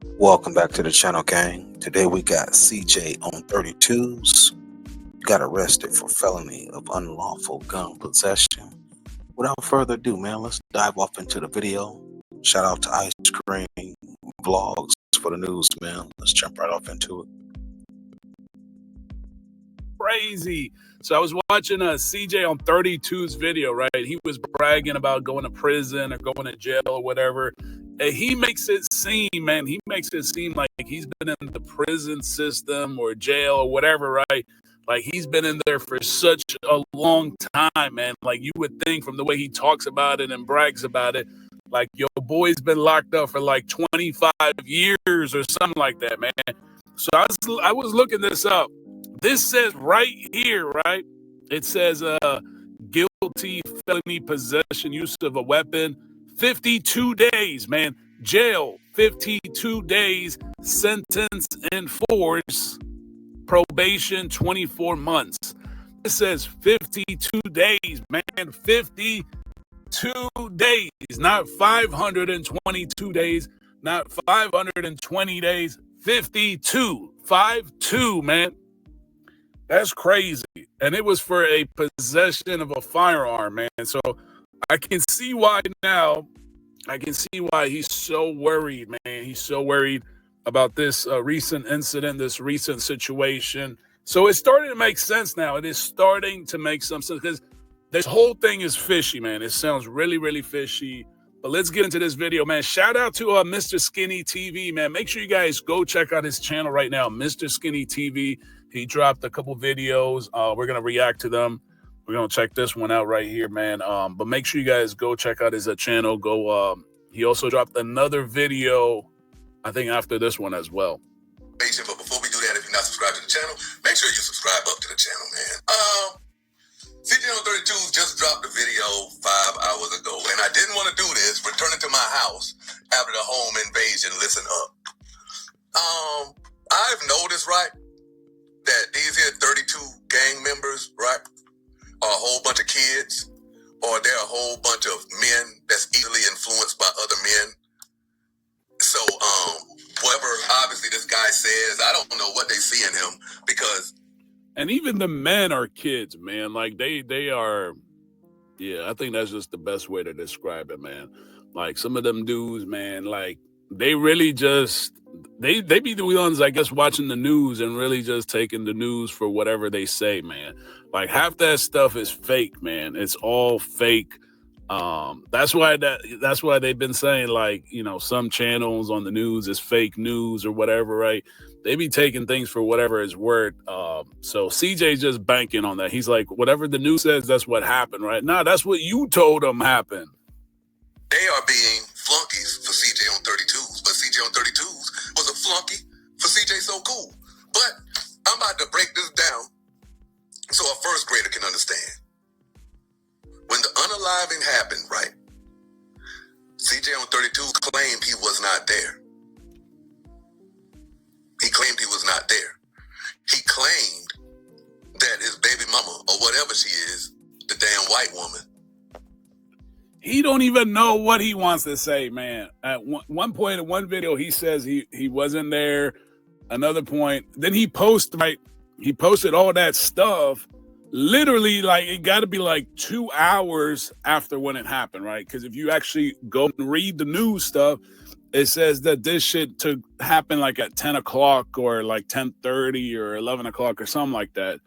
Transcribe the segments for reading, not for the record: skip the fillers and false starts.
Welcome back to the channel, gang. Today we got CJ on 32s. Got arrested for felony of unlawful gun possession. Without further ado, man, let's dive off into the video. Shout out to Ice Cream Vlogs for the news, man. Let's jump right off into it. Crazy. So I was watching CJ on 32's video, right? He was bragging about going to prison or going to jail or whatever. And he makes it seem, man, like he's been in the prison system or jail or whatever, right? Like he's been in there for such a long time, man. Like you would think from the way he talks about it and brags about it, like your boy's been locked up for like 25 years or something like that, man. So I was looking this up. This says right here, right? It says guilty felony possession, use of a weapon, 52 days, man. Jail, 52 days. Sentence enforced. Probation, 24 months. It says 52 days, man. 52 days, not 522 days, not 520 days. 52, 52, man. That's crazy. And it was for a possession of a firearm, man. So I can see why now. I can see why he's so worried, man. He's so worried about this recent incident, this recent situation. So it's starting to make sense now. It is starting to make some sense because this whole thing is fishy, man. It sounds really, really fishy. But let's get into this video, man. Shout out to Mr. Skinny TV, man. Make sure you guys go check out his channel right now, Mr. Skinny TV. He dropped a couple videos. We're going to react to them. We're going to check this one out right here, man. But make sure you guys go check out his channel. He also dropped another video, I think, after this one as well. But before we do that, if you're not subscribed to the channel, make sure you subscribe up to the channel, man. CJ on 32 just dropped a video 5 hours ago, and I didn't want to do this, returning to my house after the home invasion. Listen up. I've noticed, right, that these here 32 gang members, right, are a whole bunch of kids, or they're a whole bunch of men that's easily influenced by other men. So, whatever obviously this guy says, I don't know what they see in him, because... And even the men are kids, man. Like they are, yeah, I think that's just the best way to describe it, man. Like some of them dudes, man, like they really just, they be the ones, I guess, watching the news and really just taking the news for whatever they say, man. Like half that stuff is fake, man. It's all fake. That's why they've been saying, like, you know, some channels on the news is fake news or whatever, right? They be taking things for whatever it's worth. So CJ's just banking on that. He's like, whatever the news says, that's what happened, right? Nah, that's what you told them happened. They are being flunkies for CJ on 32s, but CJ on 32s was a flunky for CJ So Cool. But I'm about to break this down so a first grader can understand. When the unaliving happened, right, CJ on 32 claimed he was not there. He claimed he was not there. He claimed that his baby mama, or whatever she is, the damn white woman. He don't even know what he wants to say, man. At one point in one video, he says he wasn't there. Another point, then he posted all that stuff. Literally, like, it got to be like 2 hours after when it happened, right? Because if you actually go and read the news stuff, it says that this shit happened like at 10 o'clock or like 10:30 or 11 o'clock or something like that.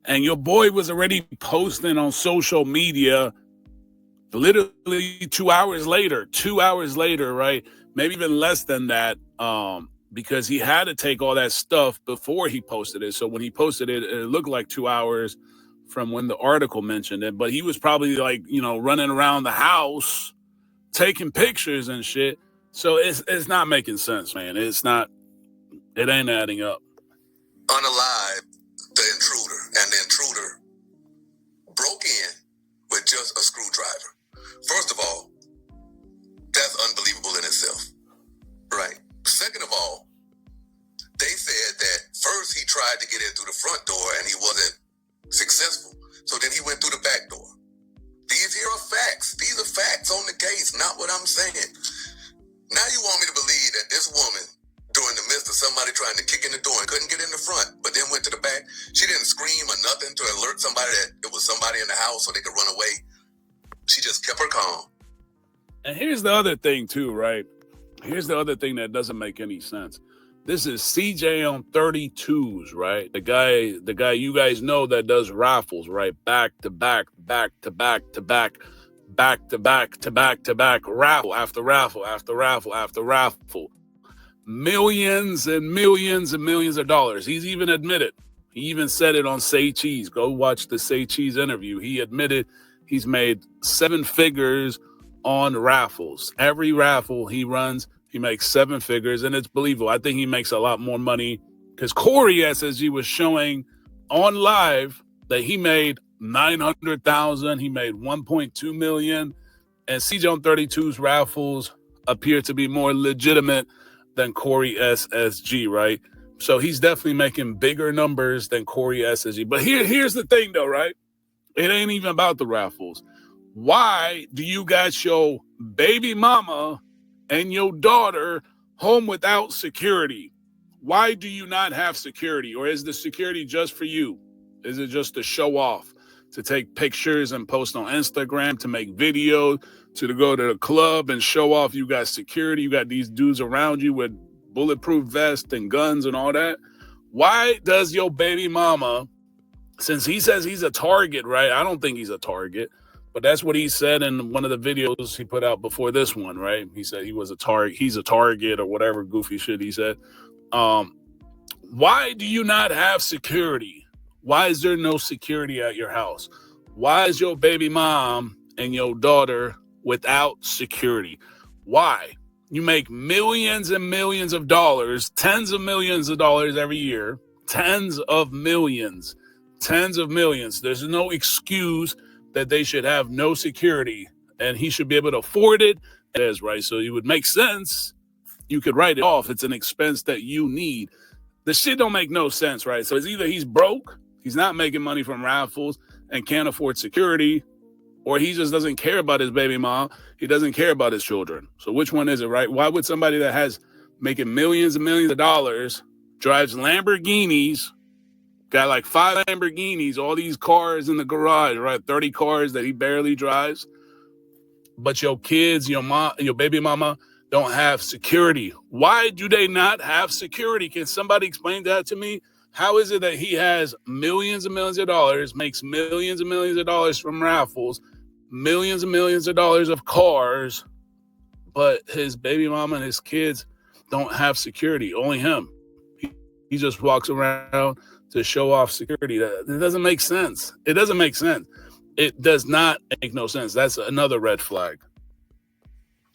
And your boy was already posting on social media literally 2 hours later, right? Maybe even less than that, because he had to take all that stuff before he posted it. So when he posted it, it looked like 2 hours from when the article mentioned it. But he was probably, like, you know, running around the house taking pictures and shit. So it's not making sense, man. It ain't adding up. Unalive the intruder, and the intruder broke in with just a screwdriver. First of all, that's unbelievable in itself, right? Second of all, they said that first he tried to get in through the front door and he wasn't successful. So then he went through the back door. These here are facts. These are facts on the case, not what I'm saying. Now you want me to believe that this woman with somebody trying to kick in the door and couldn't get in the front, but then went to the back. She didn't scream or nothing to alert somebody that it was somebody in the house so they could run away. She just kept her calm. And here's the other thing too, right? Here's the other thing that doesn't make any sense. This is CJ on 32s, right? The guy you guys know that does raffles, right? Back to back, back to back to back, back to back to back to back, raffle after raffle after raffle after raffle. Millions and millions and millions of dollars. He's even admitted. He even said it on Say Cheese. Go watch the Say Cheese interview. He admitted he's made 7 figures on raffles. Every raffle he runs, he makes 7 figures, and it's believable. I think he makes a lot more money because Corey SSG was showing on live that he made $900,000. He made $1.2 million, and CJ on 32's raffles appear to be more legitimate than Corey SSG, right? So he's definitely making bigger numbers than Corey SSG. But here's the thing, though, right? It ain't even about the raffles. Why do you guys show baby mama and your daughter home without security? Why do you not have security? Or is the security just for you? Is it just to show off, to take pictures and post on Instagram, to make videos, to go to the club and show off you got security? You got these dudes around you with bulletproof vests and guns and all that. Why does your baby mama, since he says he's a target, right? I don't think he's a target. But that's what he said in one of the videos he put out before this one, right? He said he was a target. He's a target or whatever goofy shit he said. Why do you not have security? Why is there no security at your house? Why is your baby mom and your daughter without security? Why? You make millions and millions of dollars, tens of millions of dollars every year, tens of millions. There's no excuse that they should have no security, and he should be able to afford it. It is, right? So it would make sense. You could write it off. It's an expense that you need. The shit don't make no sense, right? So it's either he's broke, he's not making money from raffles and can't afford security, or he just doesn't care about his baby mom. He doesn't care about his children. So which one is it, right? Why would somebody that has making millions and millions of dollars, drives Lamborghinis, got like 5 Lamborghinis, all these cars in the garage, right? 30 cars that he barely drives. But your kids, your mom, your baby mama don't have security. Why do they not have security? Can somebody explain that to me? How is it that he has millions and millions of dollars, makes millions and millions of dollars from raffles, millions and millions of dollars of cars, but his baby mama and his kids don't have security? Only him. He just walks around to show off security. It doesn't make sense. It doesn't make sense. It does not make no sense. That's another red flag.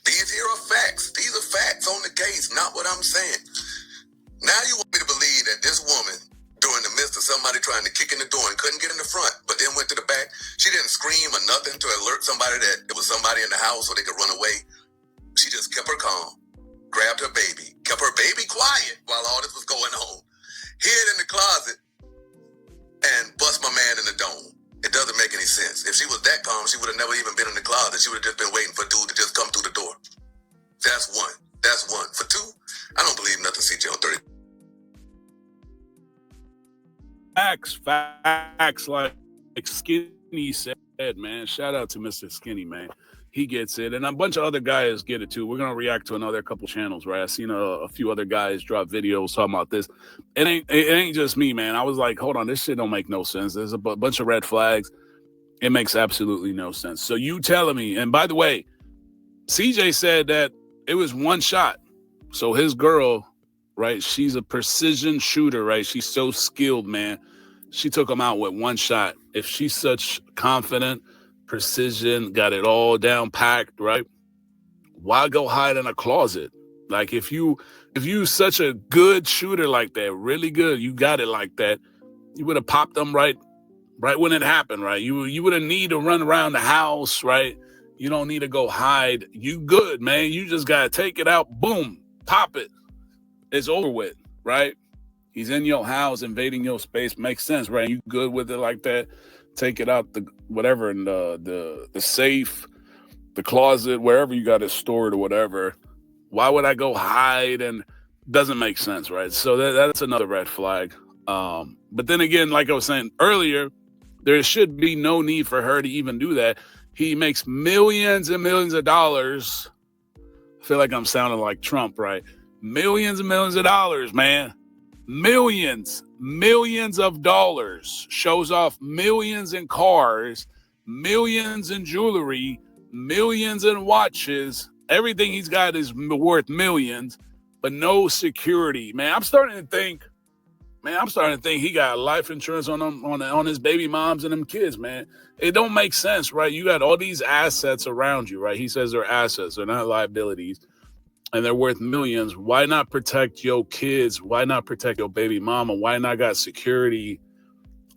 These here are facts. These are facts on the case, not what I'm saying. Now you want me to believe that this woman, during the midst of somebody trying to kick in the door and couldn't get in the front, but then went to the back, she didn't scream or nothing to alert somebody that it was somebody in the house so they could run away. She just kept her calm, grabbed her baby, kept her baby quiet while all this was going on, hid in the closet, and bust my man in the dome. It doesn't make any sense. If she was that calm, she would have never even been in the closet. She would have just been waiting for dude to just come through the door. That's one. That's one. For two, I don't believe nothing CJ on 30. Facts, like Skinny said, man. Shout out to Mr. Skinny, man. He gets it, and a bunch of other guys get it too. We're gonna react to another couple channels, right? I seen a few other guys drop videos talking about this. It ain't just me, man. I was like, hold on, this shit don't make no sense. There's a bunch of red flags. It makes absolutely no sense. So you telling me? And by the way, CJ said that it was one shot. So his girl, right? She's a precision shooter, right? She's so skilled, man. She took him out with one shot. If she's such confident, precision, got it all down packed, right? Why go hide in a closet? Like if you such a good shooter like that, really good, you got it like that, you would have popped them right when it happened, right? You wouldn't need to run around the house, right? You don't need to go hide. You good, man. You just gotta take it out, boom, pop it. It's over with, right? He's in your house, invading your space. Makes sense, right? You good with it like that? Take it out the whatever in the safe, the closet, wherever you got it stored or whatever. Why would I go hide and Doesn't make sense, right? So that's another red flag. But then again, like I was saying earlier, there should be no need for her to even do that. He makes millions and millions of dollars. I feel like I'm sounding like Trump, right? Millions and millions of dollars, man. Millions of dollars. Shows off millions in cars, millions in jewelry, millions in watches. Everything he's got is worth millions, but no security. Man, I'm starting to think he got life insurance on his baby moms and them kids, man. It don't make sense, right? You got all these assets around you, right? He says they're assets, they're not liabilities, and they're worth millions. Why not protect your kids? Why not protect your baby mama? Why not got security,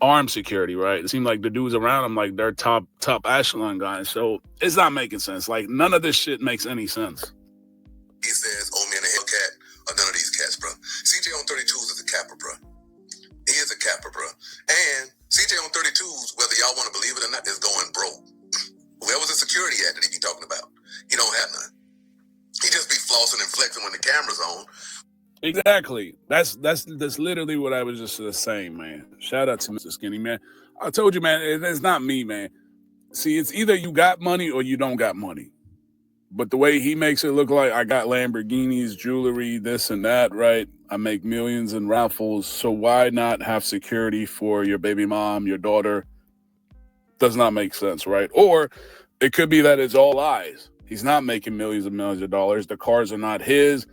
armed security, right? It seems like the dudes around him, like they're top echelon guys. So it's not making sense. Like none of this shit makes any sense. He says, "Oh man, a Hellcat," or none of these cats, bro. CJ on 32s is a capper, bro. He is a capper, bro. And CJ on 32s, whether y'all want to believe it or not, is going broke. Where was the security at that he be talking about? He don't have none. He just be flossing and flexing when the camera's on. Exactly. That's literally what I was just saying, man. Shout out to Mr. Skinny, man. I told you, man, it's not me, man. See, it's either you got money or you don't got money. But the way he makes it look like I got Lamborghinis, jewelry, this and that, right? I make millions in raffles. So why not have security for your baby mom, your daughter? Does not make sense, right? Or it could be that it's all lies. He's not making millions and millions of dollars. The cars are not his.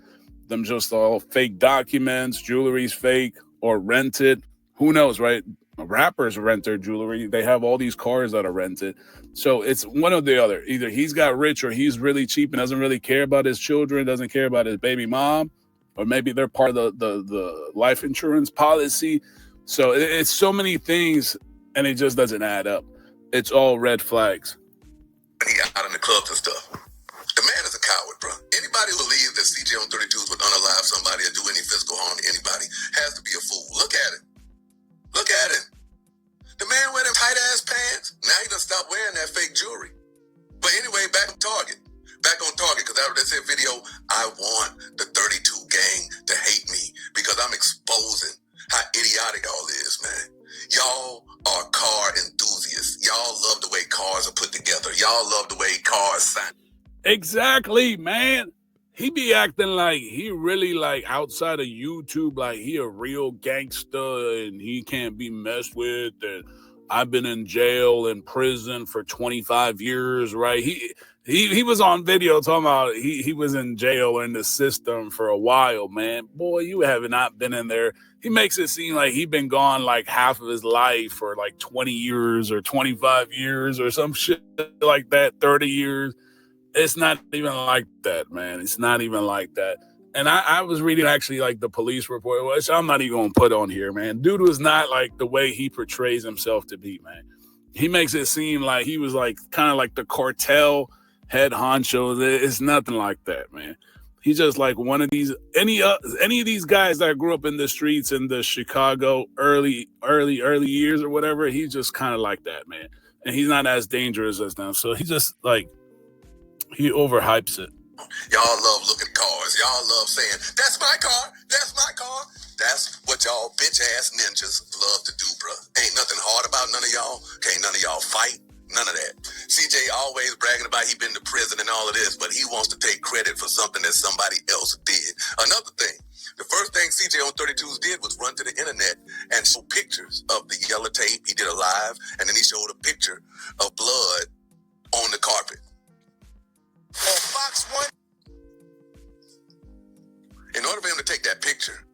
Them just all fake documents, jewelry's fake or rented. Who knows, right? Rappers rent their jewelry. They have all these cars that are rented. So it's one or the other. Either he's got rich or he's really cheap and doesn't really care about his children, doesn't care about his baby mom, or maybe they're part of the life insurance policy. So it's so many things and it just doesn't add up. It's all red flags. He out in the clubs and stuff. The man is a coward, bro. Anybody who believes that CJ on 32s would unalive somebody or do any physical harm to anybody has to be a fool. Look at him. Look at him. The man wearing them tight-ass pants. Now he done stopped wearing that fake jewelry. But anyway, back on target. Because after that said video, I want the 32 gang to hate me because I'm exposing how idiotic all is, man. Y'all are car enthusiasts. Y'all love the way cars are put together. Y'all love the way cars sound. Exactly, man. He be acting like he really like outside of YouTube, like he a real gangster and he can't be messed with. And I've been in jail and prison for 25 years, right? He was on video talking about he was in jail or in the system for a while, man. Boy, you have not been in there. He makes it seem like he been gone like half of his life or like 20 years or 25 years or some shit like that, 30 years. It's not even like that, man. It's not even like that. And I was reading actually like the police report, which I'm not even going to put on here, man. Dude was not like the way he portrays himself to be, man. He makes it seem like he was like kind of like the cartel head honcho. It's nothing like that, man. He's just like one of these, any of these guys that grew up in the streets in the Chicago early years or whatever. He's just kind of like that, man. And he's not as dangerous as them. So he just like, he overhypes it. Y'all love looking at cars. Y'all love saying, that's my car. That's my car. That's what y'all bitch-ass ninjas love to do, bro. Ain't nothing hard about none of y'all. Can't none of y'all fight. None of that. CJ always bragging about he been to prison and all of this, but he wants to take credit for something that somebody else did. Another thing, the first thing CJ on 32s did was run to the internet and show pictures of the yellow tape. He did a live, and then he showed a picture of blood on the carpet. On Fox 1, in order for him to take that picture,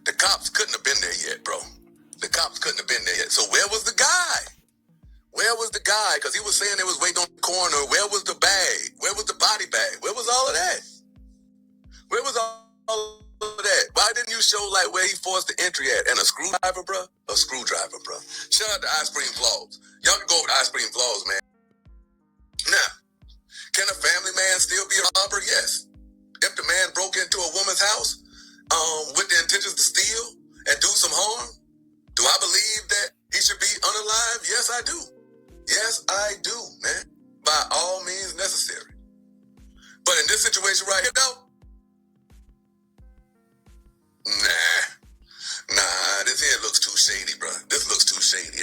the cops couldn't have been there yet, bro. The cops couldn't have been there yet. So where was the guy? Where was the guy? Because he was saying they was waiting on the coroner. Where was the bag? Where was the body bag? Where was all of that? Where was all of that? Why didn't you show like where he forced the entry at? And a screwdriver, bro? A screwdriver, bro. Shout out to Ice Cream Vlogs. Y'all can go with Ice Cream Vlogs, man. Now, can a family man still be a robber? Yes. If the man broke into a woman's house with the intentions to steal and do some harm, do I believe that he should be unalive? Yes, I do. Yes, I do, man. By all means necessary. But in this situation right here, though,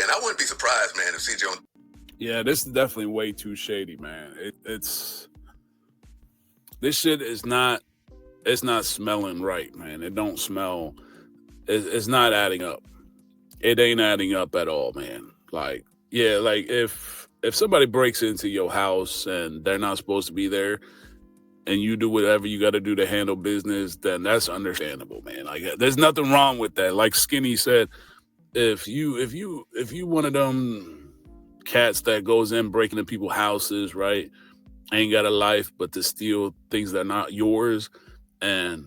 And I wouldn't be surprised, man, if CJ on. Yeah, this is definitely way too shady, man. This shit is not. It's not smelling right, man. It don't smell. It's not adding up. It ain't adding up at all, man. Like, yeah, like if somebody breaks into your house and they're not supposed to be there, and you do whatever you got to do to handle business, then that's understandable, man. Like, there's nothing wrong with that. Like Skinny said, if you one of them cats that goes in breaking into people's houses, right, ain't got a life but to steal things that are not yours, and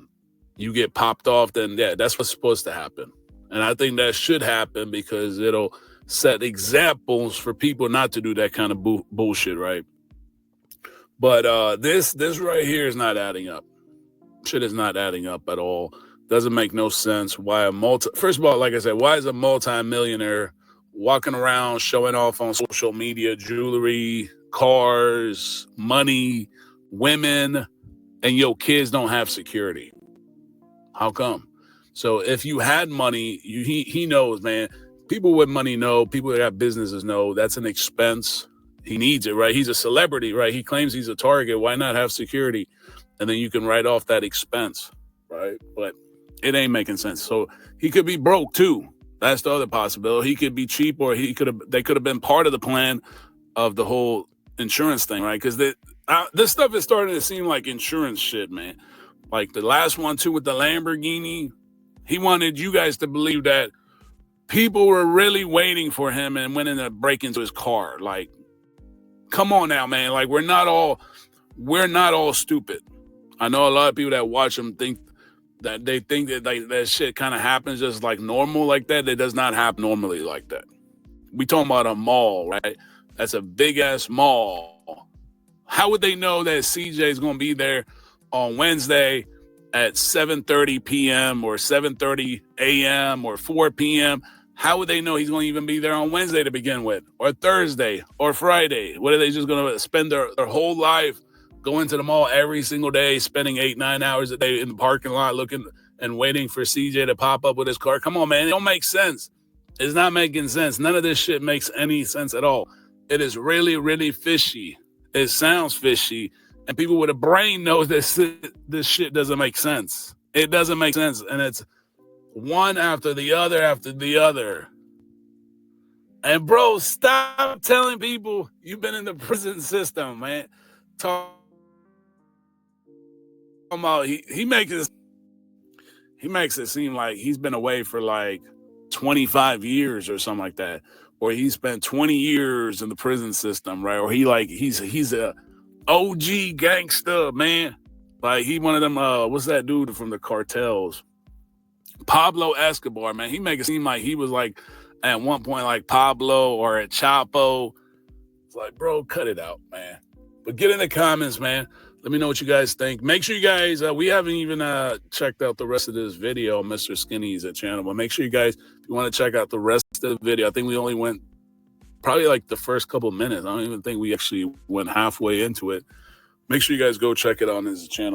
you get popped off, then yeah, that's what's supposed to happen. And I think that should happen because it'll set examples for people not to do that kind of bullshit, right? But this right here is not adding up. Shit is not adding up at all. Doesn't make no sense. First of all, like I said, why is a multi-millionaire walking around showing off on social media, jewelry, cars, money, women, and your kids don't have security? How come? So if you had money, he knows, man. People with money know. People that got businesses know that's an expense. He needs it, right? He's a celebrity, right? He claims he's a target. Why not have security? And then you can write off that expense, right? But it ain't making sense. So he could be broke too. That's the other possibility. He could be cheap, or they could have been part of the plan of the whole insurance thing, right? Because this stuff is starting to seem like insurance shit, man. Like the last one too with the Lamborghini, he wanted you guys to believe that people were really waiting for him and went in to break into his car. Like, come on now, man. Like, we're not all stupid. I know a lot of people that watch him think that that shit kind of happens just like normal like that. It does not happen normally like that. We talking about a mall, right? That's a big ass mall. How would they know that CJ is going to be there on Wednesday at 7:30 p.m. or 7:30 a.m. or 4 p.m.? How would they know he's going to even be there on Wednesday to begin with, or Thursday, or Friday? What are they just going to spend their whole life going to the mall every single day, spending 8-9 hours a day in the parking lot looking and waiting for CJ to pop up with his car? Come on, man. It don't make sense. It's not making sense. None of this shit makes any sense at all. It is really, really fishy. It sounds fishy. And people with a brain know this shit doesn't make sense. It doesn't make sense. And it's one after the other. And bro, stop telling people you've been in the prison system, man. Talk about he makes it seem like he's been away for like 25 years or something like that. Or he spent 20 years in the prison system, right? Or he's a OG gangster, man. Like he one of them, what's that dude from the cartels? Pablo Escobar, man. He make it seem like he was like at one point like Pablo or at Chapo. It's like, bro, cut it out, man. But get in the comments, man. Let me know what you guys think. Make sure you guys, we haven't even checked out the rest of this video on Mr. Skinny's channel, but make sure you guys, if you want to check out the rest of the video, I think we only went probably like the first couple minutes. I don't even think we actually went halfway into it. Make sure you guys go check it out on his channel.